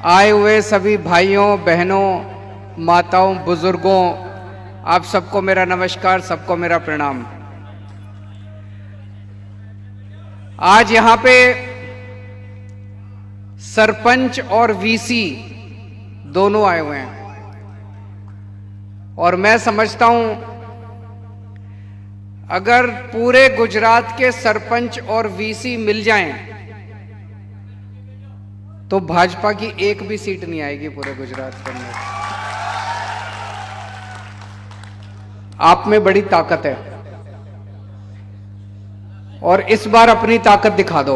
आए हुए सभी भाइयों बहनों माताओं बुजुर्गों, आप सबको मेरा नमस्कार, सबको मेरा प्रणाम। आज यहां पे सरपंच और वीसी दोनों आए हुए हैं और मैं समझता हूं अगर पूरे गुजरात के सरपंच और वीसी मिल जाएं तो भाजपा की एक भी सीट नहीं आएगी पूरे गुजरात के अंदर। आप में बड़ी ताकत है और इस बार अपनी ताकत दिखा दो,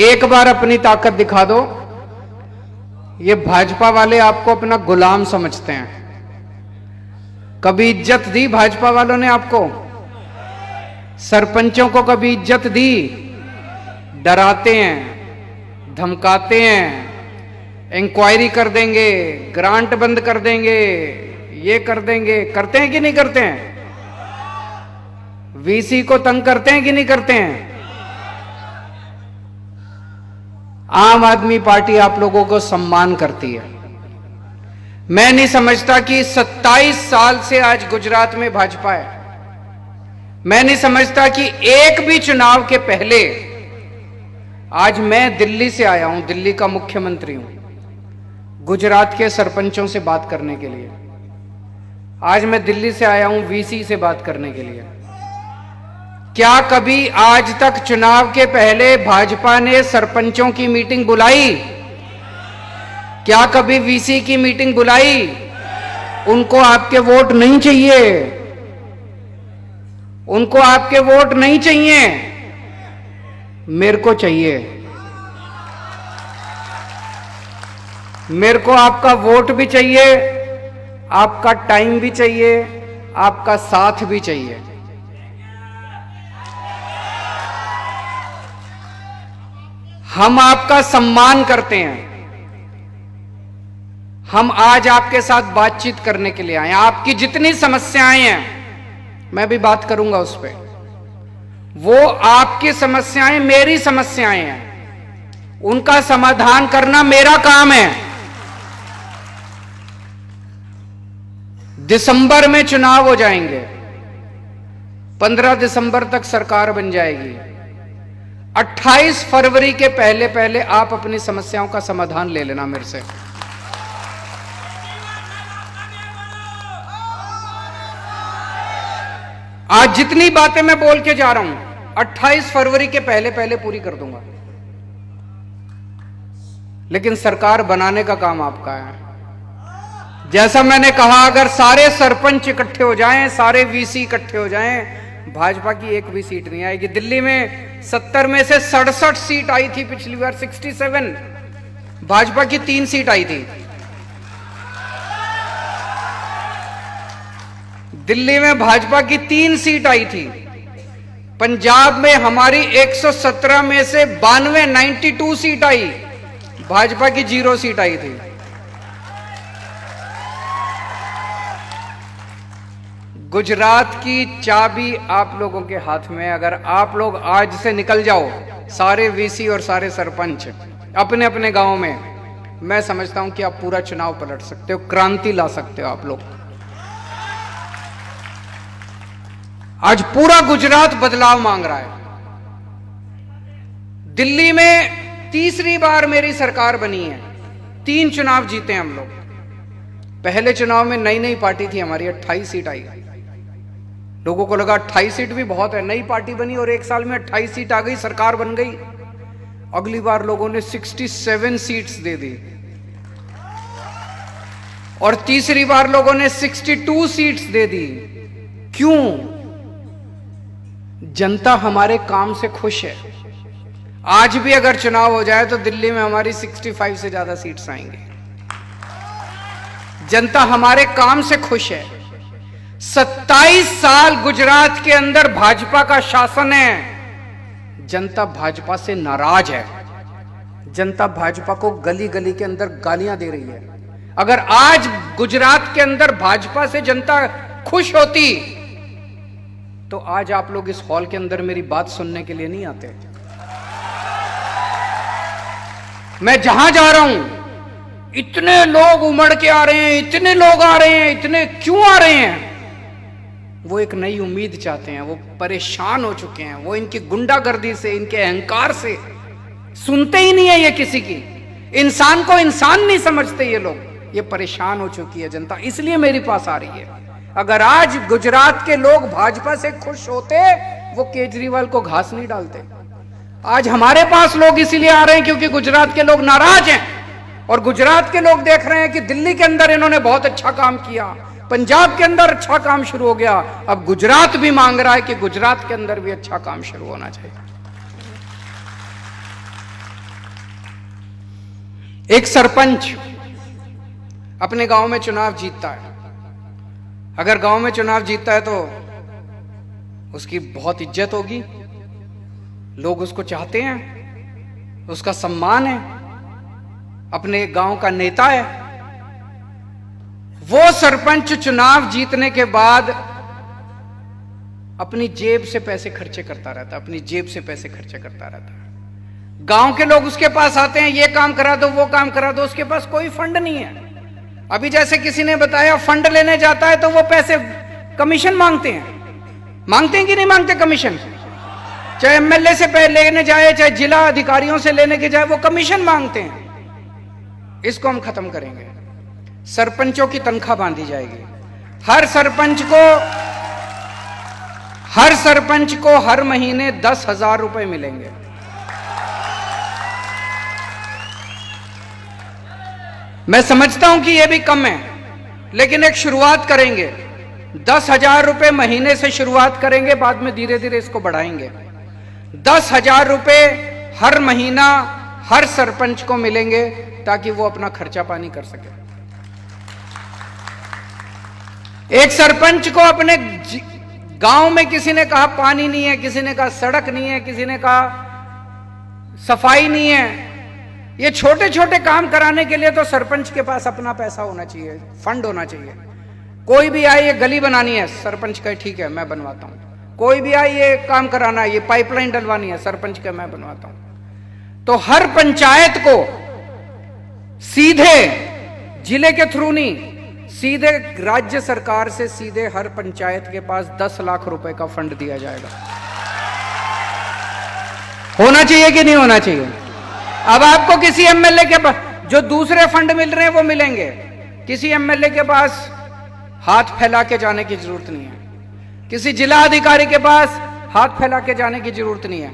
एक बार अपनी ताकत दिखा दो। ये भाजपा वाले आपको अपना गुलाम समझते हैं। कभी इज्जत दी भाजपा वालों ने आपको? सरपंचों को कभी इज्जत दी? डराते हैं, धमकाते हैं, इंक्वायरी कर देंगे, ग्रांट बंद कर देंगे, ये कर देंगे। करते हैं कि नहीं करते हैं? वीसी को तंग करते हैं कि नहीं करते हैं? आम आदमी पार्टी आप लोगों को सम्मान करती है। मैं नहीं समझता कि 27 साल से आज गुजरात में भाजपा है। मैं नहीं समझता कि एक भी चुनाव के पहले, आज मैं दिल्ली से आया हूं, दिल्ली का मुख्यमंत्री हूं, गुजरात के सरपंचों से बात करने के लिए। आज मैं दिल्ली से आया हूं वीसी से बात करने के लिए। क्या कभी आज तक चुनाव के पहले भाजपा ने सरपंचों की मीटिंग बुलाई? क्या कभी वीसी की मीटिंग बुलाई? उनको आपके वोट नहीं चाहिए, उनको आपके वोट नहीं चाहिए, मेरे को चाहिए। मेरे को आपका वोट भी चाहिए, आपका टाइम भी चाहिए, आपका साथ भी चाहिए। हम आपका सम्मान करते हैं। हम आज आपके साथ बातचीत करने के लिए आए हैं। आपकी जितनी समस्याएं हैं मैं भी बात करूंगा उस पर। वो आपकी समस्याएं मेरी समस्याएं हैं, उनका समाधान करना मेरा काम है। दिसंबर में चुनाव हो जाएंगे, 15 दिसंबर तक सरकार बन जाएगी। 28 फरवरी के पहले पहले आप अपनी समस्याओं का समाधान ले लेना मेरे से। आज जितनी बातें मैं बोल के जा रहा हूं 28 फरवरी के पहले पहले पूरी कर दूंगा, लेकिन सरकार बनाने का काम आपका है। जैसा मैंने कहा, अगर सारे सरपंच इकट्ठे हो जाएं, सारे वीसी इकट्ठे हो जाएं, भाजपा की एक भी सीट नहीं आएगी। दिल्ली में 70 में से 67 सीट आई थी पिछली बार, 67। भाजपा की 3 सीट आई थी। दिल्ली में भाजपा की 3 सीट आई थी। पंजाब में हमारी 117 में से 92 सीट आई, भाजपा की 0 सीट आई थी। गुजरात की चाबी आप लोगों के हाथ में। अगर आप लोग आज से निकल जाओ, सारे वीसी और सारे सरपंच अपने अपने गांव में, मैं समझता हूं कि आप पूरा चुनाव पलट सकते हो, क्रांति ला सकते हो आप लोग। आज पूरा गुजरात बदलाव मांग रहा है। दिल्ली में तीसरी बार मेरी सरकार बनी है, 3 चुनाव जीते हम लोग। पहले चुनाव में नई नई पार्टी थी हमारी, 28 सीट आई। लोगों को लगा 28 सीट भी बहुत है, नई पार्टी बनी और 1 साल में 28 सीट आ गई, सरकार बन गई। अगली बार लोगों ने 67 सीट्स दे दी और तीसरी बार लोगों ने 62 सीट्स दे दी। क्यों? जनता हमारे काम से खुश है। आज भी अगर चुनाव हो जाए तो दिल्ली में हमारी 65 से ज्यादा सीट्स आएंगी। जनता हमारे काम से खुश है। 27 साल गुजरात के अंदर भाजपा का शासन है। जनता भाजपा से नाराज है। जनता भाजपा को गली गली के अंदर गालियां दे रही है। अगर आज गुजरात के अंदर भाजपा से जनता खुश होती तो आज आप लोग इस हॉल के अंदर मेरी बात सुनने के लिए नहीं आते। मैं जहां जा रहा हूं इतने लोग उमड़ के आ रहे हैं, इतने लोग आ रहे हैं, इतने क्यों आ रहे हैं? वो एक नई उम्मीद चाहते हैं, वो परेशान हो चुके हैं, वो इनकी गुंडागर्दी से, इनके अहंकार से सुनते ही नहीं है ये किसी की, इंसान को इंसान नहीं समझते ये लोग, ये परेशान हो चुकी है जनता, इसलिए मेरे पास आ रही है। अगर आज गुजरात के लोग भाजपा से खुश होते, वो केजरीवाल को घास नहीं डालते। आज हमारे पास लोग इसीलिए आ रहे हैं क्योंकि गुजरात के लोग नाराज हैं, और गुजरात के लोग देख रहे हैं कि दिल्ली के अंदर इन्होंने बहुत अच्छा काम किया, पंजाब के अंदर अच्छा काम शुरू हो गया, अब गुजरात भी मांग रहा है कि गुजरात के अंदर भी अच्छा काम शुरू होना चाहिए। एक सरपंच अपने गांव में चुनाव जीतता है, अगर गांव में चुनाव जीतता है तो उसकी बहुत इज्जत होगी, लोग उसको चाहते हैं, उसका सम्मान है, अपने गांव का नेता है। वो सरपंच चुनाव जीतने के बाद अपनी जेब से पैसे खर्चे करता रहता है, अपनी जेब से पैसे खर्चे करता रहता है। गांव के लोग उसके पास आते हैं, ये काम करा दो, वो काम करा दो, उसके पास कोई फंड नहीं है। अभी जैसे किसी ने बताया, फंड लेने जाता है तो वो पैसे कमीशन मांगते हैं कि नहीं मांगते कमीशन? चाहे एमएलए से लेने जाए, चाहे जिला अधिकारियों से लेने के जाए, वो कमीशन मांगते हैं। इसको हम खत्म करेंगे। सरपंचों की तनख्वाह बांधी जाएगी। हर सरपंच को हर महीने 10,000 रुपए मिलेंगे। मैं समझता हूं कि यह भी कम है, लेकिन एक शुरुआत करेंगे। 10,000 रुपए महीने से शुरुआत करेंगे, बाद में धीरे धीरे इसको बढ़ाएंगे। 10,000 रुपए हर महीना हर सरपंच को मिलेंगे ताकि वो अपना खर्चा पानी कर सके। एक सरपंच को अपने गांव में किसी ने कहा पानी नहीं है, किसी ने कहा सड़क नहीं है, किसी ने कहा सफाई नहीं है, ये छोटे छोटे काम कराने के लिए तो सरपंच के पास अपना पैसा होना चाहिए, फंड होना चाहिए। कोई भी आए, ये गली बनानी है, सरपंच कहे ठीक है मैं बनवाता हूं। कोई भी आए, ये काम कराना है, ये पाइपलाइन डलवानी है, सरपंच कहे मैं बनवाता हूं। तो हर पंचायत को सीधे जिले के थ्रू नहीं, सीधे राज्य सरकार से सीधे हर पंचायत के पास 10 लाख रुपए का फंड दिया जाएगा। होना चाहिए कि नहीं होना चाहिए? अब आपको किसी एमएलए के पास जो दूसरे फंड मिल रहे हैं वो मिलेंगे, किसी एमएलए के पास हाथ फैला के जाने की जरूरत नहीं है, किसी जिला अधिकारी के पास हाथ फैला के जाने की जरूरत नहीं है।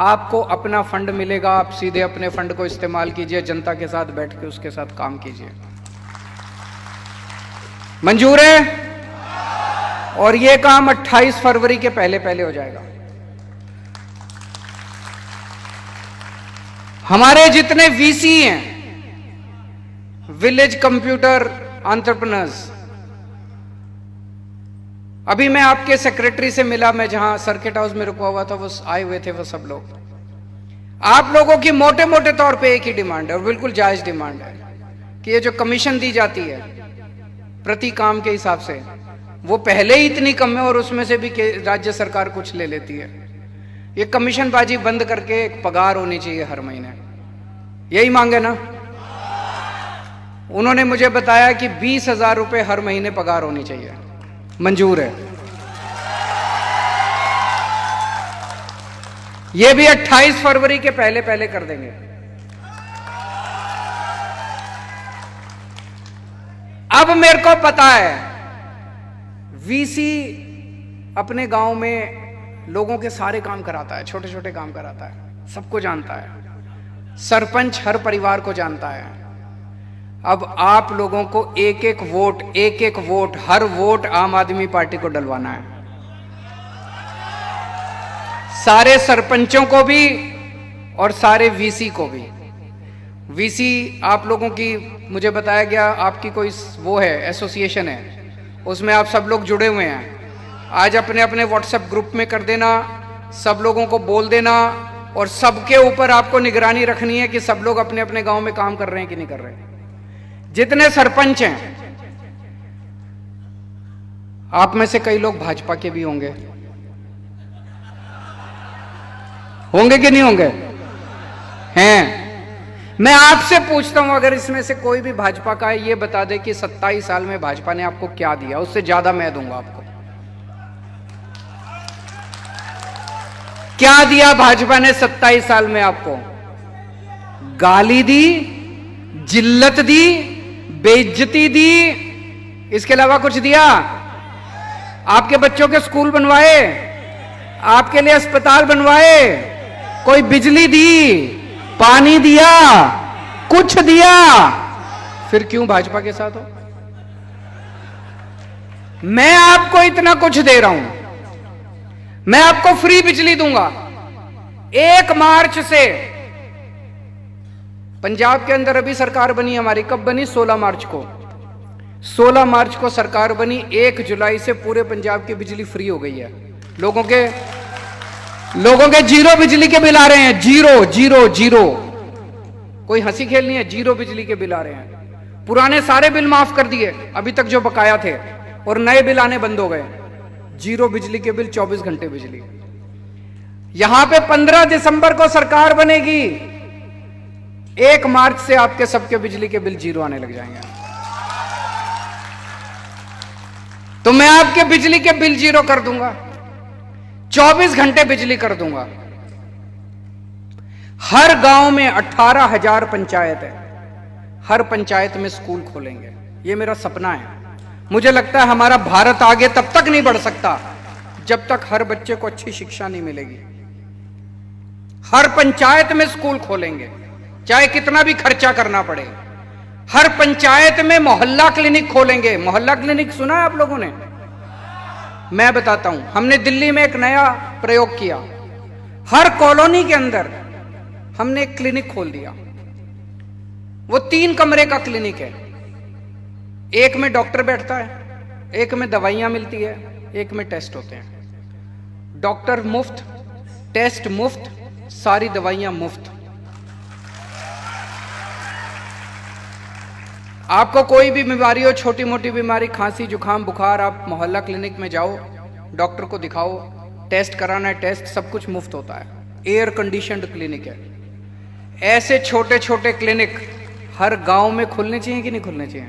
आपको अपना फंड मिलेगा, आप सीधे अपने फंड को इस्तेमाल कीजिए, जनता के साथ बैठ के उसके साथ काम कीजिए। मंजूर है? और यह काम 28 फरवरी के पहले पहले हो जाएगा। हमारे जितने वीसी हैं, विलेज कंप्यूटर एंटरप्रेन्योर्स, अभी मैं आपके सेक्रेटरी से मिला, मैं जहां सर्किट हाउस में रुका हुआ था वो आए हुए थे वो सब लोग। आप लोगों की मोटे मोटे तौर पे एक ही डिमांड है और बिल्कुल जायज डिमांड है कि ये जो कमीशन दी जाती है प्रति काम के हिसाब से, वो पहले ही इतनी कम है और उसमें से भी राज्य सरकार कुछ ले लेती है। ये कमीशनबाजी बंद करके एक पगार होनी चाहिए हर महीने। यही मांगे ना? उन्होंने मुझे बताया कि 20,000 रुपए हर महीने पगार होनी चाहिए। मंजूर है? यह भी 28 फरवरी के पहले पहले कर देंगे। अब मेरे को पता है वीसी अपने गांव में लोगों के सारे काम कराता है, छोटे छोटे काम कराता है, सबको जानता है। सरपंच हर परिवार को जानता है। अब आप लोगों को एक एक वोट, हर वोट आम आदमी पार्टी को डलवाना है। सारे सरपंचों को भी और सारे वीसी को भी। वीसी आप लोगों की, मुझे बताया गया आपकी कोई वो है, एसोसिएशन है, उसमें आप सब लोग जुड़े हुए हैं। आज अपने अपने व्हाट्सएप ग्रुप में कर देना, सब लोगों को बोल देना, और सबके ऊपर आपको निगरानी रखनी है कि सब लोग अपने अपने गांव में काम कर रहे हैं कि नहीं कर रहे हैं। जितने सरपंच हैं, आप में से कई लोग भाजपा के भी होंगे कि नहीं होंगे? हैं। मैं आपसे पूछता हूं, अगर इसमें से कोई भी भाजपा का है, ये बता दे कि 27 साल में भाजपा ने आपको क्या दिया, उससे ज्यादा मैं दूंगा आपको। क्या दिया भाजपा ने 27 साल में आपको? गाली दी, जिल्लत दी, बेइज्जती दी, इसके अलावा कुछ दिया? आपके बच्चों के स्कूल बनवाए, आपके लिए अस्पताल बनवाए, कोई बिजली दी, पानी दिया, कुछ दिया? फिर क्यों भाजपा के साथ हो? मैं आपको इतना कुछ दे रहा हूं, मैं आपको फ्री बिजली दूंगा। 1 मार्च से पंजाब के अंदर अभी सरकार बनी हमारी, कब बनी? 16 मार्च को। 16 मार्च को सरकार बनी, 1 जुलाई से पूरे पंजाब की बिजली फ्री हो गई है। लोगों के जीरो बिजली के बिल आ रहे हैं, जीरो जीरो जीरो, कोई हंसी खेल नहीं है, जीरो बिजली के बिल आ रहे हैं। पुराने सारे बिल माफ कर दिए अभी तक जो बकाया थे, और नए बिल आने बंद हो गए। जीरो बिजली के बिल, 24 घंटे बिजली। यहां पे 15 दिसंबर को सरकार बनेगी, 1 मार्च से आपके सबके बिजली के बिल जीरो आने लग जाएंगे। तो मैं आपके बिजली के बिल जीरो कर दूंगा, 24 घंटे बिजली कर दूंगा। हर गांव में 18,000 पंचायत है, हर पंचायत में स्कूल खोलेंगे। यह मेरा सपना है। मुझे लगता है हमारा भारत आगे तब तक नहीं बढ़ सकता जब तक हर बच्चे को अच्छी शिक्षा नहीं मिलेगी। हर पंचायत में स्कूल खोलेंगे, चाहे कितना भी खर्चा करना पड़े। हर पंचायत में मोहल्ला क्लिनिक खोलेंगे। मोहल्ला क्लिनिक सुना है आप लोगों ने? मैं बताता हूं, हमने दिल्ली में एक नया प्रयोग किया। हर कॉलोनी के अंदर हमने एक क्लिनिक खोल दिया। वो 3 कमरे का क्लिनिक है। एक में डॉक्टर बैठता है, एक में दवाइयां मिलती है, एक में टेस्ट होते हैं। डॉक्टर मुफ्त, टेस्ट मुफ्त, सारी दवाइयां मुफ्त। आपको कोई भी बीमारी हो, छोटी मोटी बीमारी, खांसी जुकाम बुखार, आप मोहल्ला क्लिनिक में जाओ, डॉक्टर को दिखाओ, टेस्ट कराना है, टेस्ट सब कुछ मुफ्त होता है। एयर कंडीशनड क्लिनिक है। ऐसे छोटे छोटे क्लिनिक हर गांव में खुलने चाहिए कि नहीं खुलने चाहिए?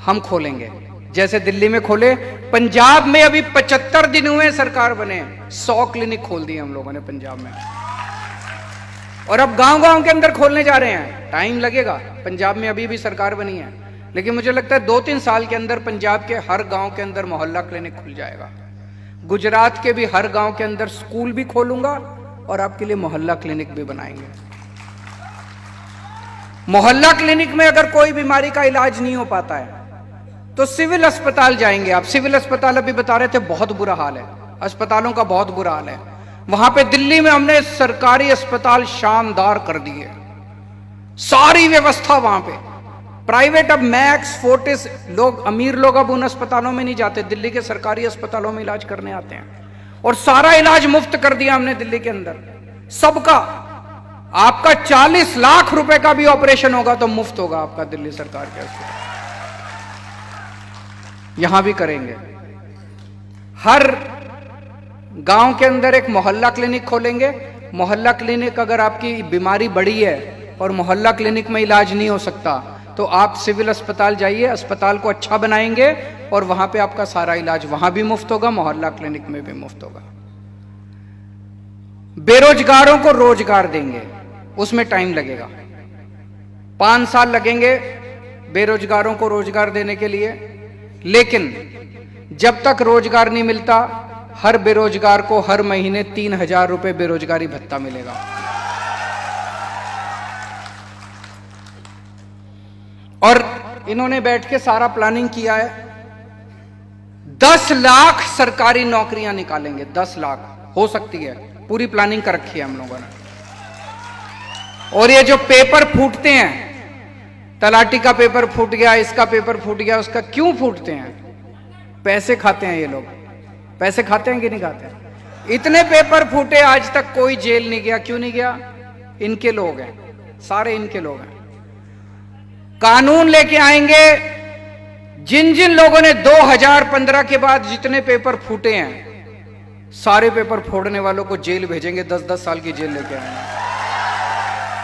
हम खोलेंगे, जैसे दिल्ली में खोले। पंजाब में अभी 75 दिन हुए सरकार बने, 100 क्लिनिक खोल दिए हम लोगों ने पंजाब में। और अब गांव गांव के अंदर खोलने जा रहे हैं। टाइम लगेगा, पंजाब में अभी भी सरकार बनी है, लेकिन मुझे लगता है 2-3 साल के अंदर पंजाब के हर गांव के अंदर मोहल्ला क्लिनिक खुल जाएगा। गुजरात के भी हर गांव के अंदर स्कूल भी खोलूंगा और आपके लिए मोहल्ला क्लिनिक भी बनाएंगे। मोहल्ला क्लिनिक में अगर कोई बीमारी का इलाज नहीं हो पाता है तो सिविल अस्पताल जाएंगे आप। सिविल अस्पताल अभी बता रहे थे बहुत बुरा हाल है, अस्पतालों का बहुत बुरा हाल है। वहां पे दिल्ली में हमने सरकारी अस्पताल शानदार कर दिए, सारी व्यवस्था वहां पे। प्राइवेट अब मैक्स, फोर्टिस, लोग अमीर लोग अब उन अस्पतालों में नहीं जाते, दिल्ली के सरकारी अस्पतालों में इलाज करने आते हैं। और सारा इलाज मुफ्त कर दिया हमने दिल्ली के अंदर, सबका। आपका 40 लाख रुपए का भी ऑपरेशन होगा तो मुफ्त होगा आपका दिल्ली सरकार के अस्पताल। यहां भी करेंगे। हर गांव के अंदर एक मोहल्ला क्लिनिक खोलेंगे। मोहल्ला क्लिनिक, अगर आपकी बीमारी बड़ी है और मोहल्ला क्लिनिक में इलाज नहीं हो सकता तो आप सिविल अस्पताल जाइए, अस्पताल को अच्छा बनाएंगे और वहां पे आपका सारा इलाज वहां भी मुफ्त होगा, मोहल्ला क्लिनिक में भी मुफ्त होगा। बेरोजगारों को रोजगार देंगे, उसमें टाइम लगेगा, 5 साल लगेंगे बेरोजगारों को रोजगार देने के लिए। लेकिन जब तक रोजगार नहीं मिलता, हर बेरोजगार को हर महीने 3,000 रुपए बेरोजगारी भत्ता मिलेगा। और इन्होंने बैठ के सारा प्लानिंग किया है। 10 लाख सरकारी नौकरियां निकालेंगे, 10 लाख हो सकती है, पूरी प्लानिंग कर रखी है हम लोगों ने। और ये जो पेपर फूटते हैं, तलाटी का पेपर फूट गया, इसका पेपर फूट गया, उसका क्यों फूटते हैं? पैसे खाते हैं ये लोग। पैसे खाते हैं कि नहीं खाते? इतने पेपर फूटे, आज तक कोई जेल नहीं गया। क्यों नहीं गया? इनके लोग हैं, सारे इनके लोग हैं। कानून लेके आएंगे। जिन जिन लोगों ने 2015 के बाद जितने पेपर फूटे हैं, सारे पेपर फोड़ने वालों को जेल भेजेंगे, 10-10 साल की जेल लेके आएंगे।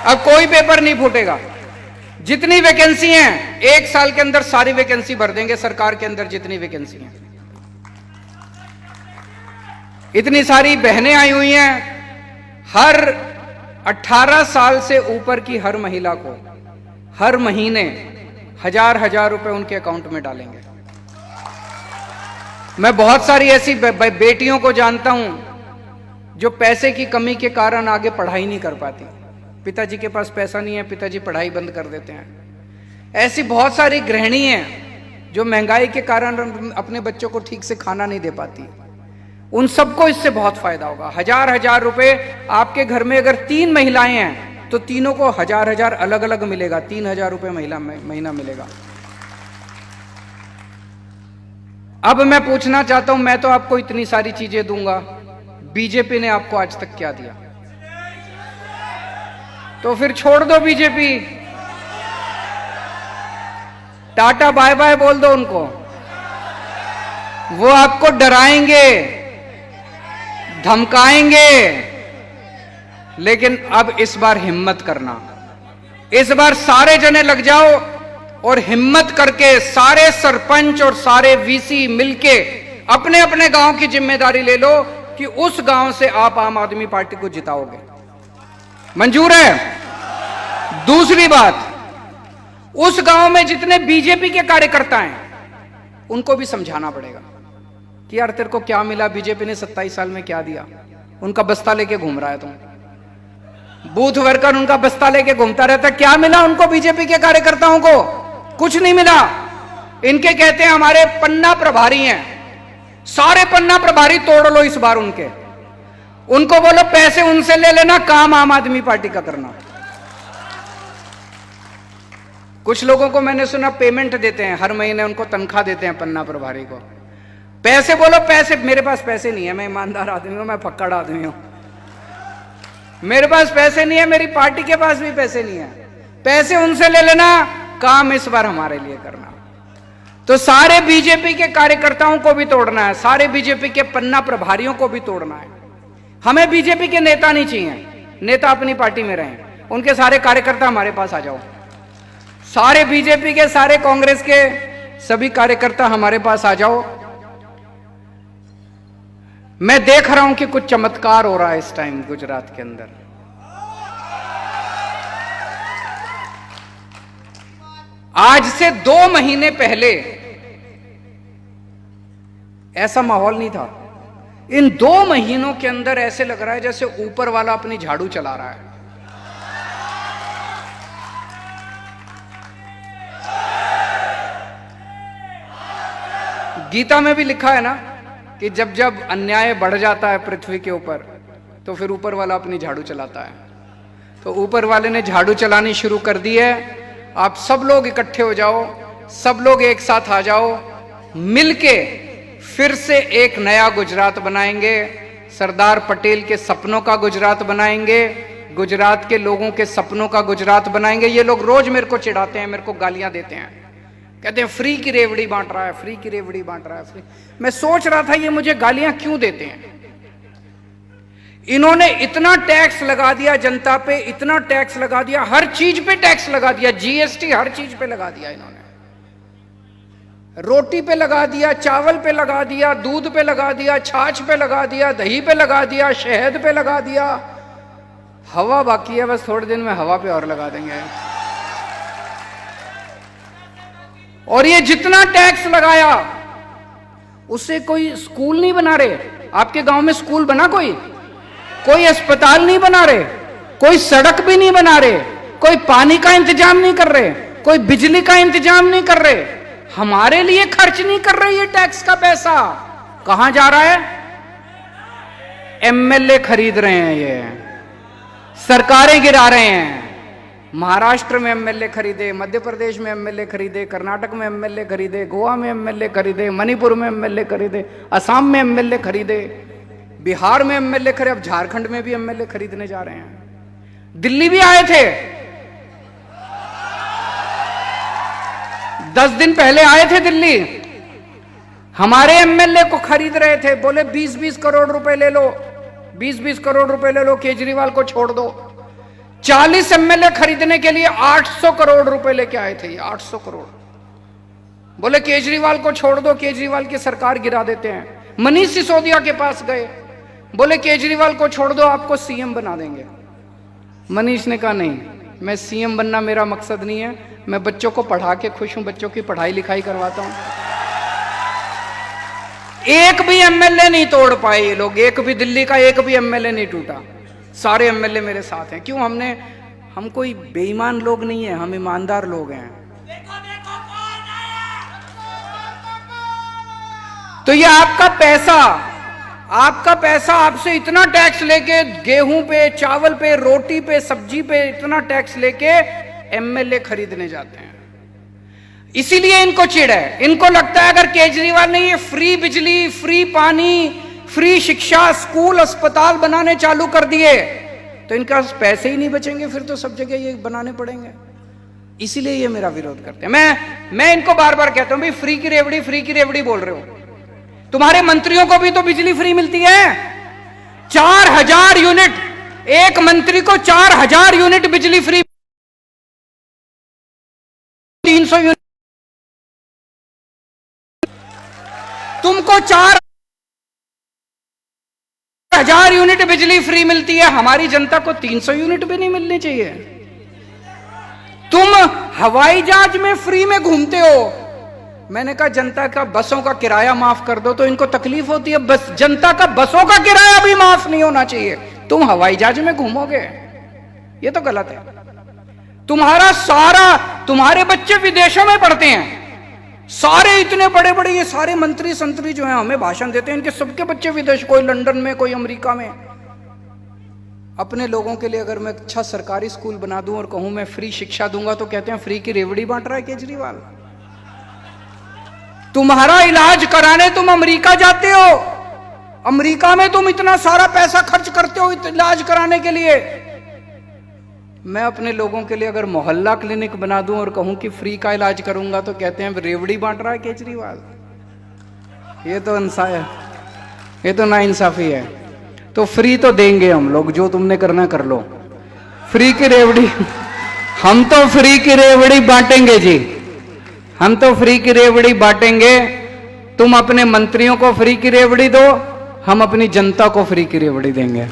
अब कोई पेपर नहीं फूटेगा। जितनी वैकेंसी हैं 1 साल के अंदर सारी वैकेंसी भर देंगे सरकार के अंदर जितनी वैकेंसी हैं। इतनी सारी बहनें आई हुई हैं। हर 18 साल से ऊपर की हर महिला को हर महीने 1000 रुपए उनके अकाउंट में डालेंगे। मैं बहुत सारी ऐसी बेटियों को जानता हूं जो पैसे की कमी के कारण आगे पढ़ाई नहीं कर पाती। पिताजी के पास पैसा नहीं है, पिताजी पढ़ाई बंद कर देते हैं। ऐसी बहुत सारी गृहिणी हैं जो महंगाई के कारण अपने बच्चों को ठीक से खाना नहीं दे पाती। उन सबको इससे बहुत फायदा होगा। 1000 रुपए आपके घर में अगर 3 महिलाएं हैं तो तीनों को 1000 अलग अलग मिलेगा। 3000 रुपए महीना मिलेगा। अब मैं पूछना चाहता हूं, मैं तो आपको इतनी सारी चीजें दूंगा, बीजेपी ने आपको आज तक क्या दिया? तो फिर छोड़ दो बीजेपी, टाटा बाय बाय बोल दो उनको। वो आपको डराएंगे, धमकाएंगे, लेकिन अब इस बार हिम्मत करना। इस बार सारे जने लग जाओ और हिम्मत करके सारे सरपंच और सारे वीसी मिलके अपने अपने गांव की जिम्मेदारी ले लो कि उस गांव से आप आम आदमी पार्टी को जिताओगे। मंजूर है? दूसरी बात, उस गांव में जितने बीजेपी के कार्यकर्ता हैं उनको भी समझाना पड़ेगा कि यार तेरे को क्या मिला, बीजेपी ने 27 साल में क्या दिया। उनका बस्ता लेके घूम रहा है तुम, बूथ वर्कर उनका बस्ता लेके घूमता रहता। क्या मिला उनको? बीजेपी के कार्यकर्ताओं को कुछ नहीं मिला। इनके कहते हैं हमारे पन्ना प्रभारी हैं, सारे पन्ना प्रभारी तोड़ लो इस बार उनके। उनको बोलो पैसे उनसे ले लेना, काम आम आदमी पार्टी का करना। कुछ लोगों को मैंने सुना पेमेंट देते हैं, हर महीने उनको तनख्वाह देते हैं पन्ना प्रभारी को। पैसे बोलो पैसे। मेरे पास पैसे नहीं है, मैं ईमानदार आदमी हूं, मैं फक्कड़ आदमी हूं। मेरे पास पैसे नहीं है, मेरी पार्टी के पास भी पैसे नहीं है। पैसे उनसे ले लेना, काम इस बार हमारे लिए करना। तो सारे बीजेपी के कार्यकर्ताओं को भी तोड़ना है, सारे बीजेपी के पन्ना प्रभारियों को भी तोड़ना है। हमें बीजेपी के नेता नहीं चाहिए, नेता अपनी पार्टी में रहें, उनके सारे कार्यकर्ता हमारे पास आ जाओ। सारे बीजेपी के, सारे कांग्रेस के सभी कार्यकर्ता हमारे पास आ जाओ। मैं देख रहा हूं कि कुछ चमत्कार हो रहा है इस टाइम गुजरात के अंदर। आज से 2 महीने पहले ऐसा माहौल नहीं था। इन 2 महीनों के अंदर ऐसे लग रहा है जैसे ऊपर वाला अपनी झाड़ू चला रहा है। गीता में भी लिखा है ना कि जब जब अन्याय बढ़ जाता है पृथ्वी के ऊपर तो फिर ऊपर वाला अपनी झाड़ू चलाता है। तो ऊपर वाले ने झाड़ू चलानी शुरू कर दी है। आप सब लोग इकट्ठे हो जाओ, सब लोग एक साथ आ जाओ, मिलके फिर से एक नया गुजरात बनाएंगे। सरदार पटेल के सपनों का गुजरात बनाएंगे, गुजरात के लोगों के सपनों का गुजरात बनाएंगे। ये लोग रोज मेरे को चिढ़ाते हैं, मेरे को गालियां देते हैं, कहते हैं फ्री की रेवड़ी बांट रहा है, फ्री की रेवड़ी बांट रहा है, फ्री। मैं सोच रहा था ये मुझे गालियां क्यों देते हैं। इन्होंने इतना टैक्स लगा दिया जनता पे, इतना टैक्स लगा दिया, हर चीज पे टैक्स लगा दिया, जीएसटी हर चीज पे लगा दिया इन्होंने। रोटी पे लगा दिया, चावल पे लगा दिया, दूध पे लगा दिया, छाछ पे लगा दिया, दही पे लगा दिया, शहद पे लगा दिया। हवा बाकी है, बस थोड़े दिन में हवा पे और लगा देंगे। और ये जितना टैक्स लगाया उससे कोई स्कूल नहीं बना रहे। आपके गांव में स्कूल बना? कोई अस्पताल नहीं बना रहे, कोई सड़क भी नहीं बना रहे, कोई पानी का इंतजाम नहीं कर रहे, कोई बिजली का इंतजाम नहीं कर रहे। हमारे लिए खर्च नहीं कर रहे। ये टैक्स का पैसा कहां जा रहा है? एमएलए खरीद रहे हैं, ये सरकारें गिरा रहे हैं। महाराष्ट्र में एमएलए खरीदे, मध्य प्रदेश में एमएलए खरीदे, कर्नाटक में एमएलए खरीदे, गोवा में एमएलए खरीदे, मणिपुर में एमएलए खरीदे, असम में एमएलए खरीदे, बिहार में एमएलए खरीदे, अब झारखंड में भी एमएलए खरीदने जा रहे हैं। दिल्ली भी आए थे, 10 दिन पहले आए थे दिल्ली, हमारे एमएलए को खरीद रहे थे। बोले 20-20 करोड़ रुपए ले लो, 20-20 करोड़ रुपए ले लो, केजरीवाल को छोड़ दो। 40 एमएलए खरीदने के लिए 800 करोड़ रुपए लेके आए थे, 800 करोड़। बोले केजरीवाल को छोड़ दो, केजरीवाल की सरकार गिरा देते हैं। मनीष सिसोदिया के पास गए, बोले केजरीवाल को छोड़ दो, आपको सीएम बना देंगे। मनीष ने कहा नहीं, मैं सीएम बनना मेरा मकसद नहीं है, मैं बच्चों को पढ़ा के खुश हूं, बच्चों की पढ़ाई लिखाई करवाता हूं। एक भी एमएलए नहीं तोड़ पाए ये लोग, एक भी दिल्ली का एक भी एमएलए नहीं टूटा। सारे एमएलए मेरे साथ हैं। क्यों? हम कोई बेईमान लोग नहीं है, हम ईमानदार लोग हैं। तो ये आपका पैसा आपसे इतना टैक्स लेके, गेहूं पे, चावल पे, रोटी पे, सब्जी पे इतना टैक्स लेके एमएलए खरीदने जाते हैं। इसीलिए इनको चिढ़ है। इनको लगता है अगर केजरीवाल ने ये फ्री बिजली, फ्री पानी, फ्री शिक्षा, स्कूल, अस्पताल बनाने चालू कर दिए तो इनका पैसे ही नहीं बचेंगे, फिर तो सब जगह ये बनाने पड़ेंगे। इसीलिए ये मेरा विरोध करते हैं। मैं इनको बार बार कहता हूं भाई फ्री की रेवड़ी बोल रहे हो। तुम्हारे मंत्रियों को भी तो बिजली फ्री मिलती है। 4000 यूनिट, एक मंत्री को 4000 यूनिट बिजली फ्री, 300 यूनिट। तुमको 4000 यूनिट बिजली फ्री मिलती है, हमारी जनता को 300 यूनिट भी नहीं मिलनी चाहिए। तुम हवाई जहाज में फ्री में घूमते हो। मैंने कहा जनता का बसों का किराया माफ कर दो, तो इनको तकलीफ होती है। बस जनता का बसों का किराया भी माफ नहीं होना चाहिए, तुम हवाई जहाज में घूमोगे, ये तो गलत है। तुम्हारे बच्चे विदेशों में पढ़ते हैं, सारे इतने बड़े बड़े ये सारे मंत्री संतरी जो हैं हमें भाषण देते हैं, इनके सबके बच्चे विदेश, कोई लंदन में, कोई अमेरिका में। अपने लोगों के लिए अगर मैं अच्छा सरकारी स्कूल बना दूं और कहूं मैं फ्री शिक्षा दूंगा तो कहते हैं फ्री की रेवड़ी बांट रहा है केजरीवाल। तुम्हारा इलाज कराने तुम अमेरिका जाते हो, अमेरिका में तुम इतना सारा पैसा खर्च करते हो इलाज कराने के लिए। मैं अपने लोगों के लिए अगर मोहल्ला क्लिनिक बना दूं और कहूं कि फ्री का इलाज करूंगा तो कहते हैं रेवड़ी बांट रहा है केजरीवाल। ये तो नाइंसाफी है। तो फ्री तो देंगे हम लोग, जो तुमने करना कर लो। फ्री की रेवड़ी हम तो फ्री की रेवड़ी बांटेंगे जी, हम तो फ्री की रेवड़ी बांटेंगे। तुम अपने मंत्रियों को फ्री की रेवड़ी दो, हम अपनी जनता को फ्री की रेवड़ी देंगे।